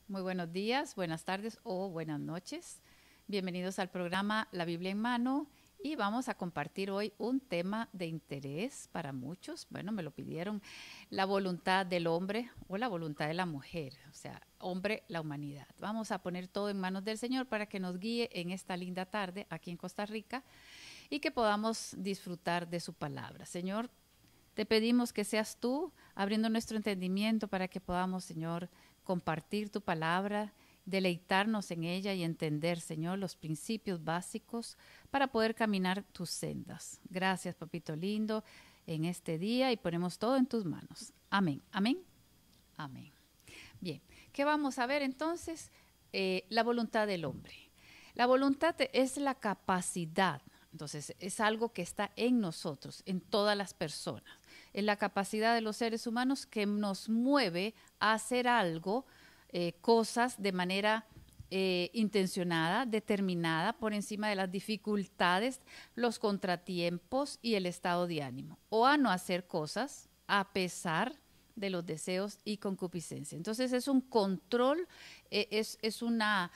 Muy buenos días, buenas tardes o buenas noches. Bienvenidos al programa La Biblia en Mano y vamos a compartir hoy un tema de interés para muchos. Bueno, me lo pidieron, la voluntad del hombre o la voluntad de la mujer, o sea, hombre, la humanidad. Vamos a poner todo en manos del Señor para que nos guíe en esta linda tarde aquí en Costa Rica y que podamos disfrutar de su palabra. Señor, te pedimos que seas tú abriendo nuestro entendimiento para que podamos, Señor, compartir tu palabra, deleitarnos en ella y entender, Señor, los principios básicos para poder caminar tus sendas. Gracias, papito lindo, en este día y ponemos todo en tus manos. Amén, amén, amén. Bien, ¿qué vamos a ver entonces? La voluntad del hombre. La voluntad es la capacidad, entonces es algo que está en nosotros, en todas las personas. Es la capacidad de los seres humanos que nos mueve a hacer algo, cosas de manera intencionada, determinada, por encima de las dificultades, los contratiempos y el estado de ánimo, o a no hacer cosas a pesar de los deseos y concupiscencia. Entonces es un control, es una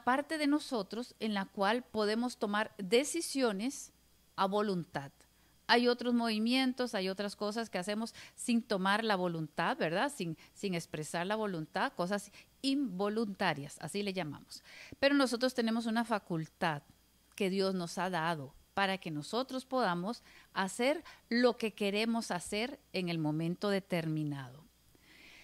parte de nosotros en la cual podemos tomar decisiones a voluntad. Hay otros movimientos, hay otras cosas que hacemos sin tomar la voluntad, ¿verdad? Sin expresar la voluntad, cosas involuntarias, así le llamamos. Pero nosotros tenemos una facultad que Dios nos ha dado para que nosotros podamos hacer lo que queremos hacer en el momento determinado.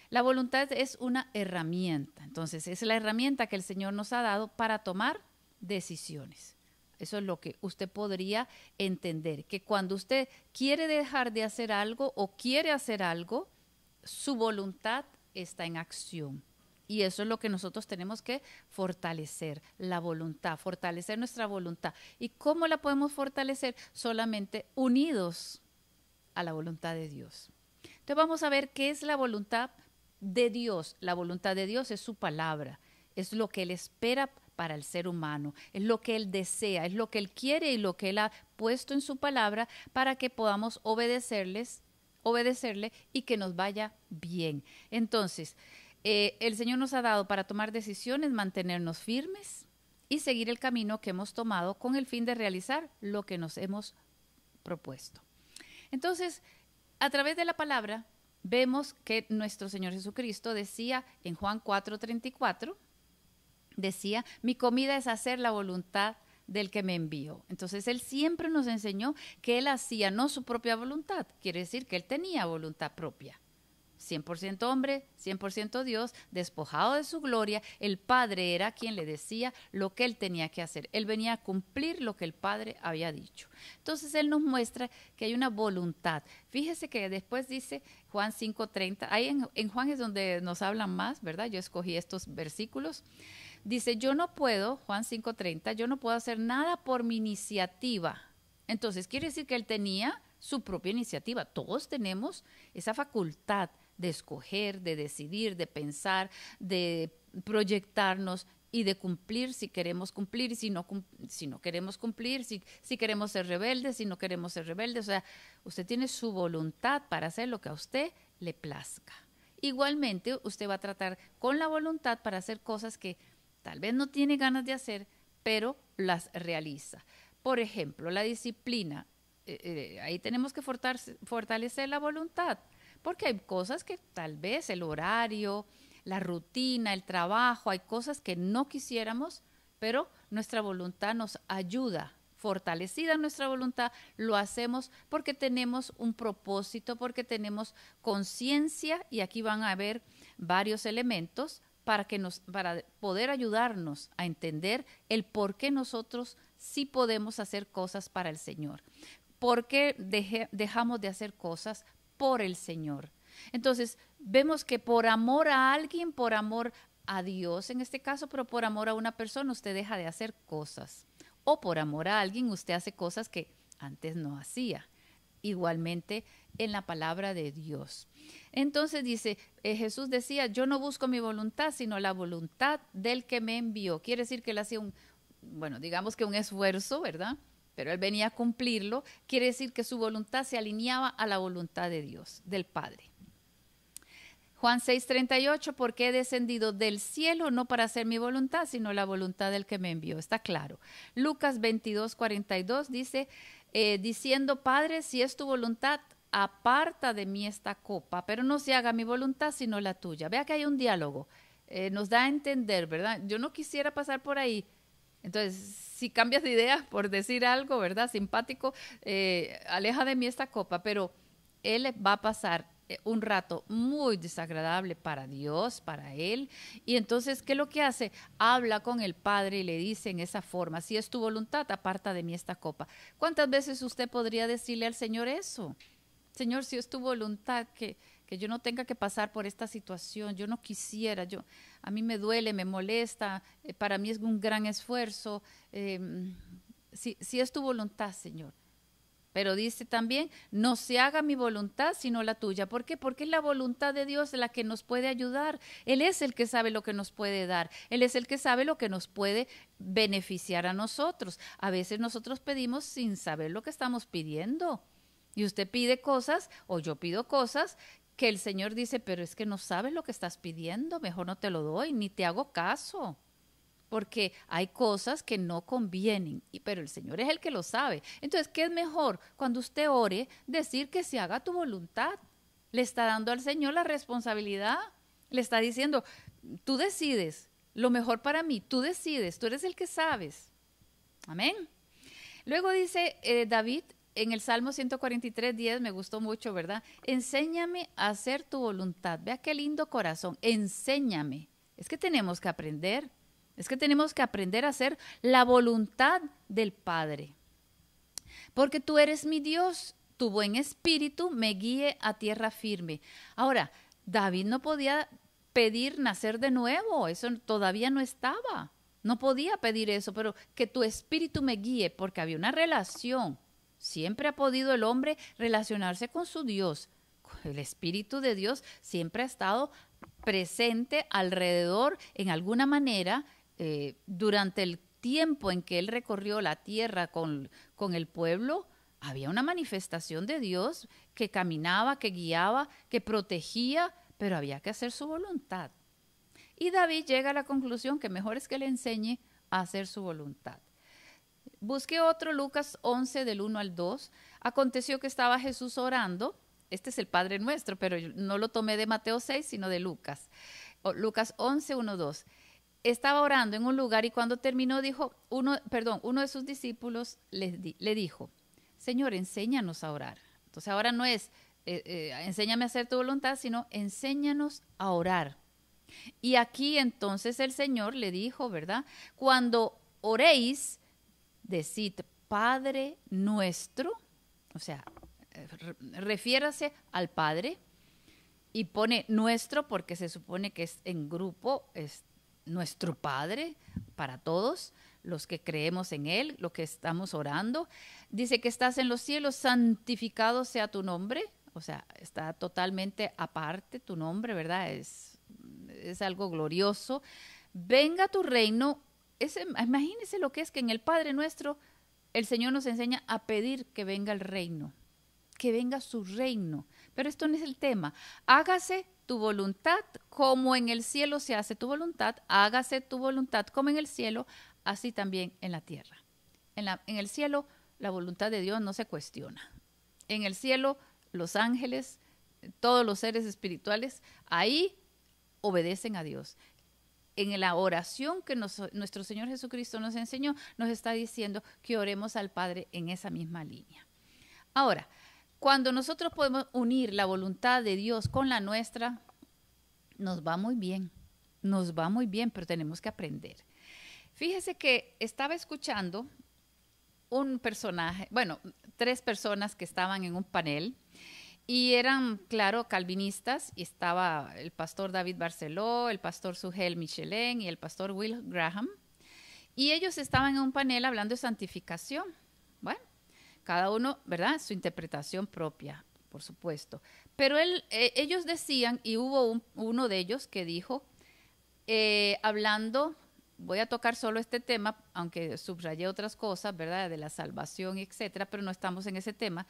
La voluntad es una herramienta, entonces es la herramienta que el Señor nos ha dado para tomar decisiones. Eso es lo que usted podría entender, que cuando usted quiere dejar de hacer algo o quiere hacer algo, su voluntad está en acción. Y eso es lo que nosotros tenemos que fortalecer, la voluntad, fortalecer nuestra voluntad. ¿Y cómo la podemos fortalecer? Solamente unidos a la voluntad de Dios. Entonces vamos a ver qué es la voluntad de Dios. La voluntad de Dios es su palabra, es lo que Él espera para el ser humano, es lo que Él desea, es lo que Él quiere y lo que Él ha puesto en su palabra para que podamos obedecerle y que nos vaya bien. Entonces, el Señor nos ha dado para tomar decisiones, mantenernos firmes y seguir el camino que hemos tomado con el fin de realizar lo que nos hemos propuesto. Entonces, a través de la palabra, vemos que nuestro Señor Jesucristo decía en Juan 4:34, decía, mi comida es hacer la voluntad del que me envió. Entonces Él siempre nos enseñó que Él hacía no su propia voluntad, quiere decir que Él tenía voluntad propia. 100% hombre, 100% Dios, despojado de su gloria, el Padre era quien le decía lo que Él tenía que hacer. Él venía a cumplir lo que el Padre había dicho. Entonces Él nos muestra que hay una voluntad. Fíjese que después dice Juan 5:30, ahí en Juan es donde nos hablan más, ¿verdad? Yo escogí estos versículos. Dice, yo no puedo, Juan 5:30, yo no puedo hacer nada por mi iniciativa. Entonces quiere decir que Él tenía su propia iniciativa. Todos tenemos esa facultad de escoger, de decidir, de pensar, de proyectarnos y de cumplir si queremos cumplir y si no queremos cumplir, si queremos ser rebeldes, si no queremos ser rebeldes. O sea, usted tiene su voluntad para hacer lo que a usted le plazca. Igualmente, usted va a tratar con la voluntad para hacer cosas que tal vez no tiene ganas de hacer, pero las realiza. Por ejemplo, la disciplina. Ahí tenemos que fortalecer la voluntad, porque hay cosas que tal vez el horario, la rutina, el trabajo, hay cosas que no quisiéramos, pero nuestra voluntad nos ayuda. Fortalecida nuestra voluntad, lo hacemos porque tenemos un propósito, porque tenemos conciencia y aquí van a haber varios elementos para poder ayudarnos a entender el por qué nosotros sí podemos hacer cosas para el Señor. ¿Por qué dejamos de hacer cosas por el Señor? Entonces, vemos que por amor a alguien, por amor a Dios en este caso, pero por amor a una persona, usted deja de hacer cosas. O por amor a alguien, usted hace cosas que antes no hacía. Igualmente en la palabra de Dios. Entonces dice, Jesús decía, yo no busco mi voluntad, sino la voluntad del que me envió. Quiere decir que él hacía bueno, digamos que un esfuerzo, ¿verdad? Pero él venía a cumplirlo. Quiere decir que su voluntad se alineaba a la voluntad de Dios, del Padre. Juan 6:38, porque he descendido del cielo no para hacer mi voluntad, sino la voluntad del que me envió. Está claro. Lucas 22:42 dice, diciendo, Padre, si es tu voluntad, aparta de mí esta copa, pero no se haga mi voluntad, sino la tuya. Vea que hay un diálogo. Nos da a entender, ¿verdad? Yo no quisiera pasar por ahí. Entonces, si cambias de idea por decir algo, ¿verdad? Simpático, aleja de mí esta copa, pero él va a pasar un rato muy desagradable para Dios, para él. Y entonces, ¿qué es lo que hace? Habla con el Padre y le dice en esa forma, si es tu voluntad, aparta de mí esta copa. ¿Cuántas veces usted podría decirle al Señor eso? Señor, si es tu voluntad que yo no tenga que pasar por esta situación, yo no quisiera, a mí me duele, me molesta, para mí es un gran esfuerzo, si es tu voluntad, Señor. Pero dice también, no se haga mi voluntad, sino la tuya. ¿Por qué? Porque es la voluntad de Dios la que nos puede ayudar. Él es el que sabe lo que nos puede dar. Él es el que sabe lo que nos puede beneficiar a nosotros. A veces nosotros pedimos sin saber lo que estamos pidiendo. Y usted pide cosas, o yo pido cosas, que el Señor dice, pero es que no sabes lo que estás pidiendo, mejor no te lo doy, ni te hago caso. Porque hay cosas que no convienen, pero el Señor es el que lo sabe. Entonces, ¿qué es mejor? Cuando usted ore, decir que se haga tu voluntad. Le está dando al Señor la responsabilidad. Le está diciendo, tú decides, lo mejor para mí, tú decides, tú eres el que sabes. Amén. Luego dice David en el Salmo 143:10, me gustó mucho, ¿verdad? Enséñame a hacer tu voluntad. Vea qué lindo corazón, enséñame. Es que tenemos que aprender. Es que tenemos que aprender a hacer la voluntad del Padre. Porque tú eres mi Dios, tu buen espíritu me guíe a tierra firme. Ahora, David no podía pedir nacer de nuevo, eso todavía no estaba. No podía pedir eso, pero que tu espíritu me guíe, porque había una relación. Siempre ha podido el hombre relacionarse con su Dios. El Espíritu de Dios siempre ha estado presente alrededor en alguna manera. Durante el tiempo en que él recorrió la tierra con el pueblo, había una manifestación de Dios que caminaba, que guiaba, que protegía, pero había que hacer su voluntad. Y David llega a la conclusión que mejor es que le enseñe a hacer su voluntad. Busque otro, Lucas 11, del 1 al 2. Aconteció que estaba Jesús orando. Este es el Padre Nuestro, pero yo no lo tomé de Mateo 6, sino de Lucas. Lucas 11, 1, 2. Estaba orando en un lugar y cuando terminó uno de sus discípulos le dijo, Señor, enséñanos a orar. Entonces ahora no es enséñame a hacer tu voluntad, sino enséñanos a orar. Y aquí entonces el Señor le dijo, ¿verdad? Cuando oréis, decid Padre nuestro, o sea, refiérase al Padre y pone nuestro porque se supone que es en grupo, es nuestro Padre para todos los que creemos en Él, lo que estamos orando. Dice que estás en los cielos, santificado sea tu nombre, o sea, está totalmente aparte tu nombre, ¿verdad? Es algo glorioso. Venga tu reino. Imagínense lo que es que en el Padre Nuestro el Señor nos enseña a pedir que venga el reino, que venga su reino. Pero esto no es el tema. Hágase tu voluntad como en el cielo se hace tu voluntad. Hágase tu voluntad como en el cielo, así también en la tierra. En el cielo la voluntad de Dios no se cuestiona. En el cielo los ángeles, todos los seres espirituales, ahí obedecen a Dios. En la oración que nuestro Señor Jesucristo nos enseñó, nos está diciendo que oremos al Padre en esa misma línea. Ahora, cuando nosotros podemos unir la voluntad de Dios con la nuestra, nos va muy bien, pero tenemos que aprender. Fíjese que estaba escuchando un personaje, bueno, 3 personas que estaban en un panel y eran, claro, calvinistas, y estaba el pastor David Barceló, el pastor Sugel Michelén y el pastor Will Graham, y ellos estaban en un panel hablando de santificación. Bueno, cada uno, ¿verdad?, su interpretación propia, por supuesto. Pero ellos decían, y hubo uno de ellos que dijo, hablando, voy a tocar solo este tema, aunque subrayé otras cosas, ¿verdad?, de la salvación, etcétera, pero no estamos en ese tema.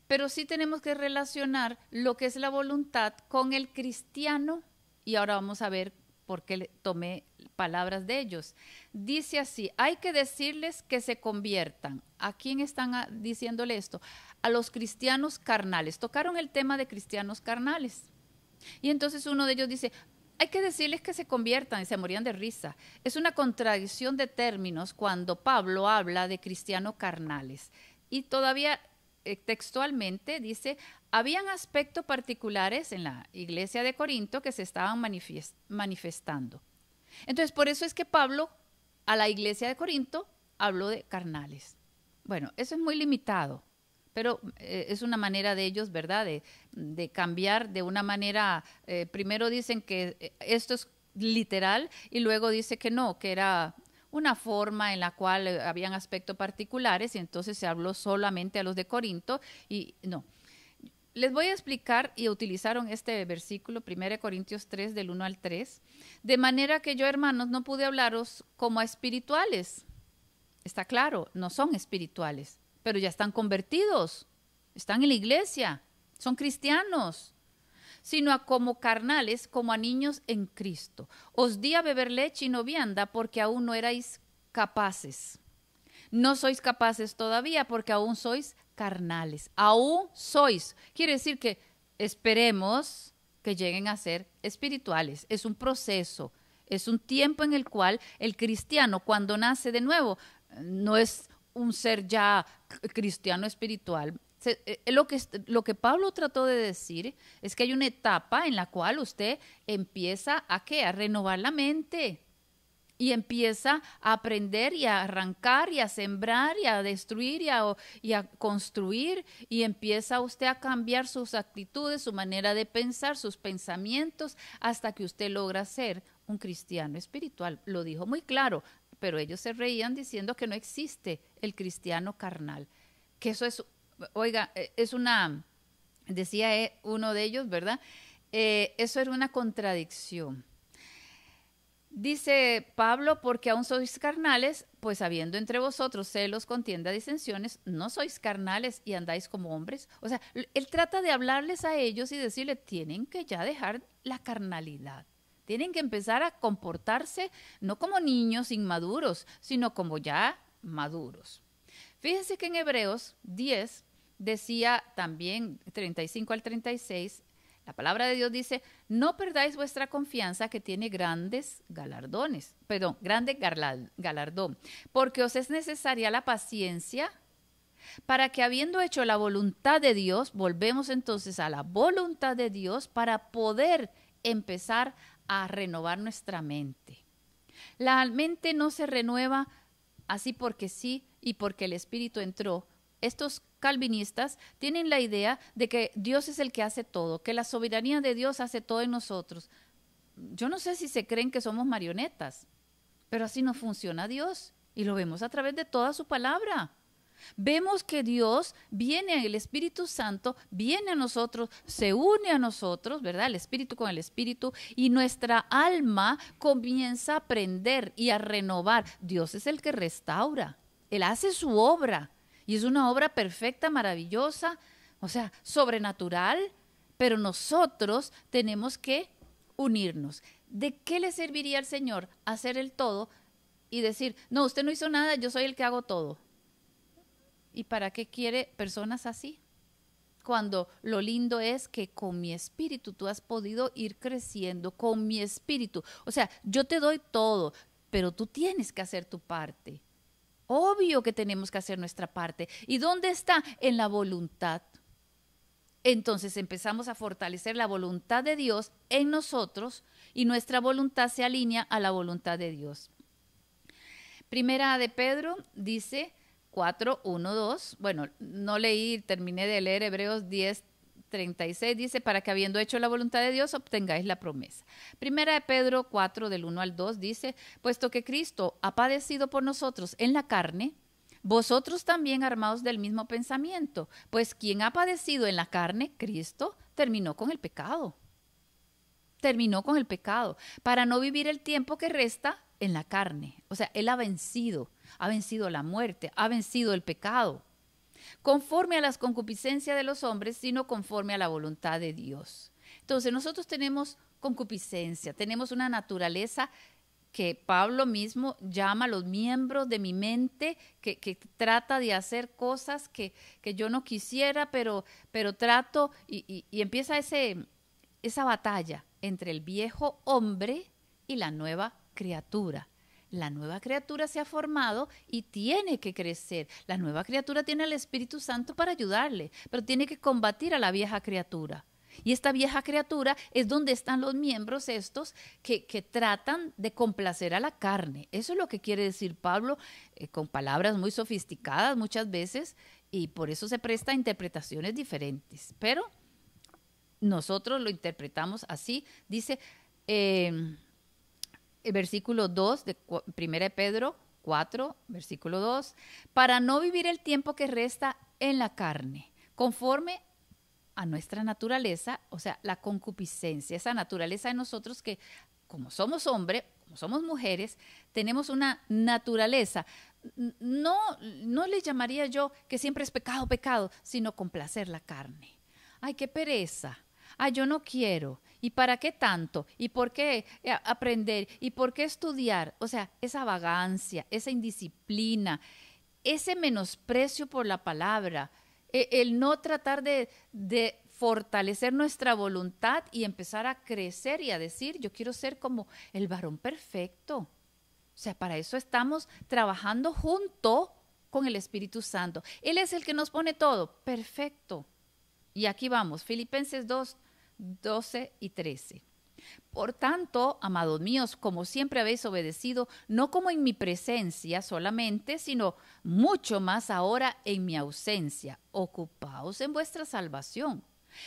pero sí tenemos que relacionar lo que es la voluntad con el cristiano, y ahora vamos a ver por qué tomé palabras de ellos. Dice así, hay que decirles que se conviertan. ¿A quién están diciéndole esto? A los cristianos carnales. Tocaron el tema de cristianos carnales. Y entonces uno de ellos dice, hay que decirles que se conviertan, y se morían de risa. Es una contradicción de términos cuando Pablo habla de cristianos carnales. Y todavía textualmente dice, habían aspectos particulares en la iglesia de Corinto que se estaban manifestando. Entonces, por eso es que Pablo a la iglesia de Corinto habló de carnales. Bueno, eso es muy limitado, pero es una manera de ellos, ¿verdad?, de cambiar de una manera. Primero dicen que esto es literal y luego dice que no, que era una forma en la cual habían aspectos particulares y entonces se habló solamente a los de Corinto y no. Les voy a explicar, y utilizaron este versículo, 1 Corintios 3, del 1 al 3, de manera que yo, hermanos, no pude hablaros como a espirituales. Está claro, no son espirituales, pero ya están convertidos, están en la iglesia, son cristianos, sino a como carnales, como a niños en Cristo. Os di a beber leche y no vianda porque aún no erais capaces. No sois capaces todavía porque aún sois carnales. Aún sois. Quiere decir que esperemos que lleguen a ser espirituales. Es un proceso, es un tiempo en el cual el cristiano, cuando nace de nuevo, no es un ser ya cristiano espiritual. Lo que Pablo trató de decir es que hay una etapa en la cual usted empieza ¿a qué? A renovar la mente. Y empieza a aprender y a arrancar y a sembrar y a destruir y a construir, y empieza usted a cambiar sus actitudes, su manera de pensar, sus pensamientos, hasta que usted logra ser un cristiano espiritual. Lo dijo muy claro, pero ellos se reían diciendo que no existe el cristiano carnal. Que eso es, oiga, es una, decía uno de ellos, ¿verdad? Eso era una contradicción. Dice Pablo, porque aún sois carnales, pues habiendo entre vosotros celos, contienda, disensiones, no sois carnales y andáis como hombres. O sea, él trata de hablarles a ellos y decirles, tienen que ya dejar la carnalidad. Tienen que empezar a comportarse no como niños inmaduros, sino como ya maduros. Fíjense que en Hebreos 10 decía también, 35 al 36, la palabra de Dios dice, no perdáis vuestra confianza que tiene grandes galardones, grande galardón, porque os es necesaria la paciencia para que habiendo hecho la voluntad de Dios, volvemos entonces a la voluntad de Dios para poder empezar a renovar nuestra mente. La mente no se renueva así porque sí y porque el Espíritu entró. Estos calvinistas tienen la idea de que Dios es el que hace todo, que la soberanía de Dios hace todo en nosotros. Yo no sé si se creen que somos marionetas, pero así no funciona Dios y lo vemos a través de toda su palabra. Vemos que Dios viene, el Espíritu Santo viene a nosotros, se une a nosotros, ¿verdad? El Espíritu con el Espíritu, y nuestra alma comienza a aprender y a renovar. Dios es el que restaura, Él hace su obra. Y es una obra perfecta, maravillosa, o sea, sobrenatural, pero nosotros tenemos que unirnos. ¿De qué le serviría al Señor hacer el todo y decir, no, usted no hizo nada, yo soy el que hago todo? ¿Y para qué quiere personas así? Cuando lo lindo es que con mi espíritu tú has podido ir creciendo, con mi espíritu. O sea, yo te doy todo, pero tú tienes que hacer tu parte. Obvio que tenemos que hacer nuestra parte. ¿Y dónde está? En la voluntad. Entonces empezamos a fortalecer la voluntad de Dios en nosotros y nuestra voluntad se alinea a la voluntad de Dios. Primera de Pedro dice 4, 1, 2. Bueno, no leí, terminé de leer Hebreos 10, 36. Dice, para que habiendo hecho la voluntad de Dios obtengáis la promesa. Primera de Pedro 4, del 1 al 2 dice, puesto que Cristo ha padecido por nosotros en la carne, vosotros también armados del mismo pensamiento, pues quien ha padecido en la carne, Cristo, terminó con el pecado. Terminó con el pecado, para no vivir el tiempo que resta en la carne. O sea, Él ha vencido la muerte, ha vencido el pecado. conforme a las concupiscencias de los hombres, sino conforme a la voluntad de Dios. Entonces nosotros tenemos concupiscencia, tenemos una naturaleza que Pablo mismo llama los miembros de mi mente, que trata de hacer cosas que yo no quisiera, pero trato, y empieza esa batalla entre el viejo hombre y la nueva criatura. La nueva criatura se ha formado y tiene que crecer. La nueva criatura tiene al Espíritu Santo para ayudarle, pero tiene que combatir a la vieja criatura. Y esta vieja criatura es donde están los miembros estos que tratan de complacer a la carne. Eso es lo que quiere decir Pablo, con palabras muy sofisticadas muchas veces, y por eso se presta a interpretaciones diferentes. Pero nosotros lo interpretamos así. Dice el versículo 2 de 1 Pedro 4, versículo 2, para no vivir el tiempo que resta en la carne, conforme a nuestra naturaleza, o sea, la concupiscencia, esa naturaleza de nosotros que, como somos hombres, como somos mujeres, tenemos una naturaleza, no le llamaría yo que siempre es pecado, pecado, sino complacer la carne. Ay, qué pereza. Ay, yo no quiero. ¿Y para qué tanto? ¿Y por qué aprender? ¿Y por qué estudiar? O sea, esa vagancia, esa indisciplina, ese menosprecio por la palabra, el no tratar de fortalecer nuestra voluntad y empezar a crecer y a decir, yo quiero ser como el varón perfecto. O sea, para eso estamos trabajando junto con el Espíritu Santo. Él es el que nos pone todo perfecto. Y aquí vamos, Filipenses 2, 12 y 13. Por tanto, amados míos, como siempre habéis obedecido, no como en mi presencia solamente, sino mucho más ahora en mi ausencia, ocupaos en vuestra salvación.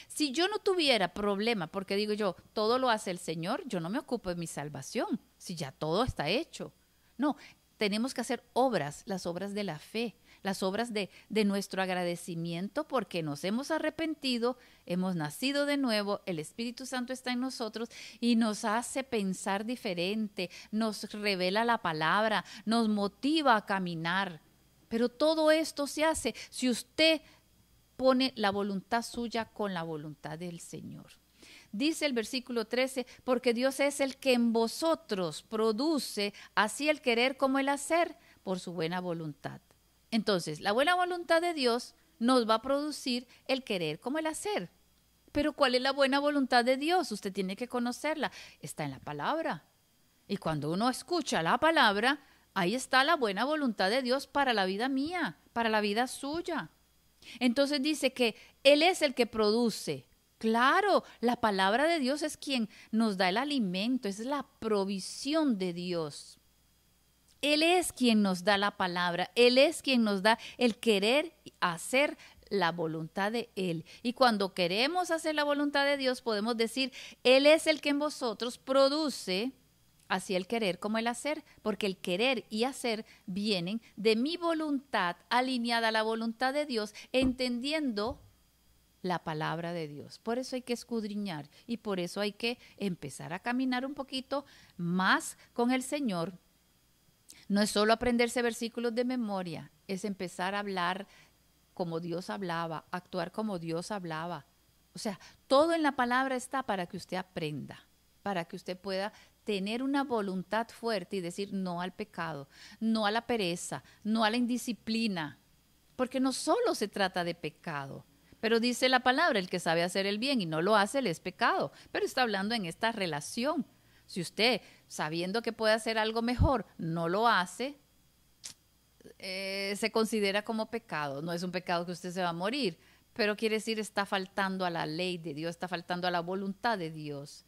Si yo no tuviera problema, porque digo yo, todo lo hace el Señor, yo no me ocupo de mi salvación, si ya todo está hecho. No, tenemos que hacer obras, las obras de la fe, las obras de nuestro agradecimiento porque nos hemos arrepentido, hemos nacido de nuevo, el Espíritu Santo está en nosotros y nos hace pensar diferente, nos revela la palabra, nos motiva a caminar. Pero todo esto se hace si usted pone la voluntad suya con la voluntad del Señor. Dice el versículo 13, porque Dios es el que en vosotros produce así el querer como el hacer por su buena voluntad. Entonces, la buena voluntad de Dios nos va a producir el querer como el hacer. Pero ¿cuál es la buena voluntad de Dios? Usted tiene que conocerla. Está en la palabra. Y cuando uno escucha la palabra, ahí está la buena voluntad de Dios para la vida mía, para la vida suya. Entonces dice que Él es el que produce. Claro, la palabra de Dios es quien nos da el alimento, es la provisión de Dios. Él es quien nos da la palabra, Él es quien nos da el querer hacer la voluntad de Él. Y cuando queremos hacer la voluntad de Dios, podemos decir, Él es el que en vosotros produce así el querer como el hacer, porque el querer y hacer vienen de mi voluntad alineada a la voluntad de Dios, entendiendo la palabra de Dios. Por eso hay que escudriñar y por eso hay que empezar a caminar un poquito más con el Señor. No es solo aprenderse versículos de memoria, es empezar a hablar como Dios hablaba, actuar como Dios hablaba. O sea, todo en la palabra está para que usted aprenda, para que usted pueda tener una voluntad fuerte y decir no al pecado, no a la pereza, no a la indisciplina, porque no solo se trata de pecado, pero dice la palabra, el que sabe hacer el bien y no lo hace, le es pecado, pero está hablando en esta relación. Si usted, sabiendo que puede hacer algo mejor, no lo hace, se considera como pecado. No es un pecado que usted se va a morir, pero quiere decir está faltando a la ley de Dios, está faltando a la voluntad de Dios.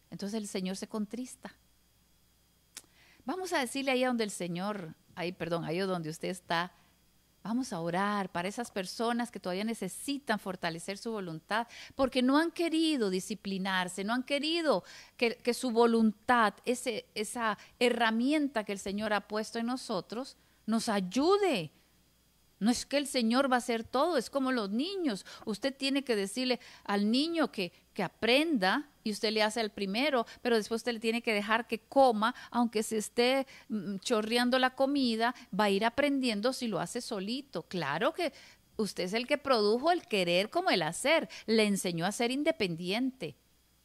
Entonces el Señor se contrista. Vamos a decirle ahí donde el Señor, ahí donde usted está, vamos a orar para esas personas que todavía necesitan fortalecer su voluntad, porque no han querido disciplinarse, no han querido que su voluntad, esa herramienta que el Señor ha puesto en nosotros, nos ayude. No es que el Señor va a hacer todo, es como los niños. Usted tiene que decirle al niño que aprenda y usted le hace al primero, pero después usted le tiene que dejar que coma, aunque se esté chorreando la comida, va a ir aprendiendo si lo hace solito. Claro que Usted es el que produjo el querer como el hacer. Le enseñó a ser independiente.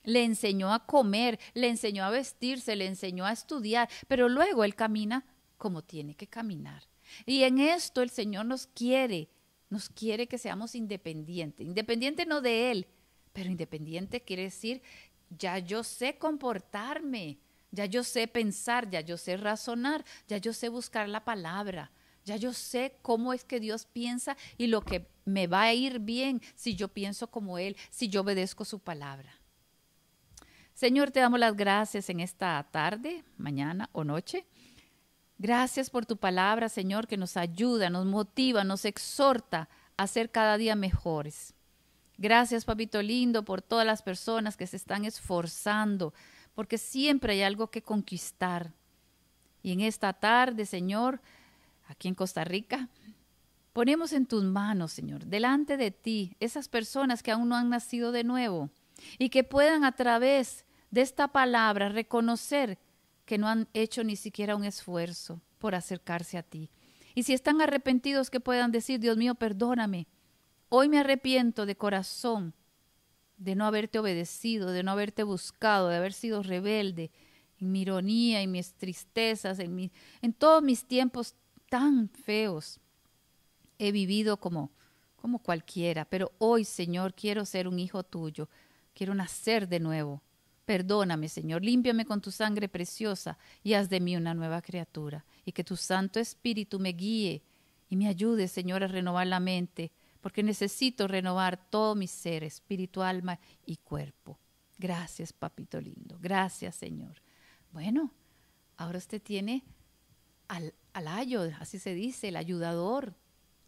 Le enseñó a comer, le enseñó a vestirse, le enseñó a estudiar, pero luego él camina como tiene que caminar. Y en esto el Señor nos quiere que seamos independientes. Independiente no de Él, pero independiente quiere decir, ya yo sé comportarme, ya yo sé pensar, ya yo sé razonar, ya yo sé buscar la palabra, ya yo sé cómo es que Dios piensa y lo que me va a ir bien si yo pienso como Él, si yo obedezco su palabra. Señor, te damos las gracias en esta tarde, mañana o noche. Gracias por tu palabra, Señor, que nos ayuda, nos motiva, nos exhorta a ser cada día mejores. Gracias, papito lindo, por todas las personas que se están esforzando, porque siempre hay algo que conquistar. Y en esta tarde, Señor, aquí en Costa Rica, ponemos en tus manos, Señor, delante de ti, esas personas que aún no han nacido de nuevo y que puedan a través de esta palabra reconocer que no han hecho ni siquiera un esfuerzo por acercarse a ti. Y si están arrepentidos, que puedan decir, Dios mío, perdóname. Hoy me arrepiento de corazón de no haberte obedecido, de no haberte buscado, de haber sido rebelde en mi ironía, en mis tristezas, en todos mis tiempos tan feos. He vivido como cualquiera, pero hoy, Señor, quiero ser un hijo tuyo, quiero nacer de nuevo. Perdóname, Señor, límpiame con tu sangre preciosa y haz de mí una nueva criatura. Y que tu Santo Espíritu me guíe y me ayude, Señor, a renovar la mente, porque necesito renovar todo mi ser, espíritu, alma y cuerpo. Gracias, papito lindo. Gracias, Señor. Bueno, ahora usted tiene al ayo, así se dice, el ayudador,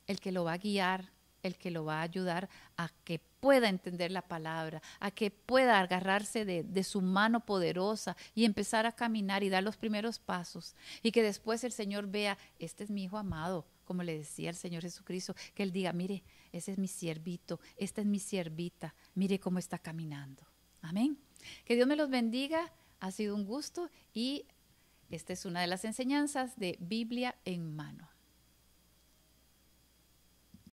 el que lo va a guiar, el que lo va a ayudar a que pueda entender la palabra, a que pueda agarrarse de su mano poderosa y empezar a caminar y dar los primeros pasos. Y que después el Señor vea, este es mi hijo amado, como le decía el Señor Jesucristo, que Él diga, mire, ese es mi siervito, esta es mi siervita, mire cómo está caminando. Amén. Que Dios me los bendiga, ha sido un gusto y esta es una de las enseñanzas de Biblia en mano.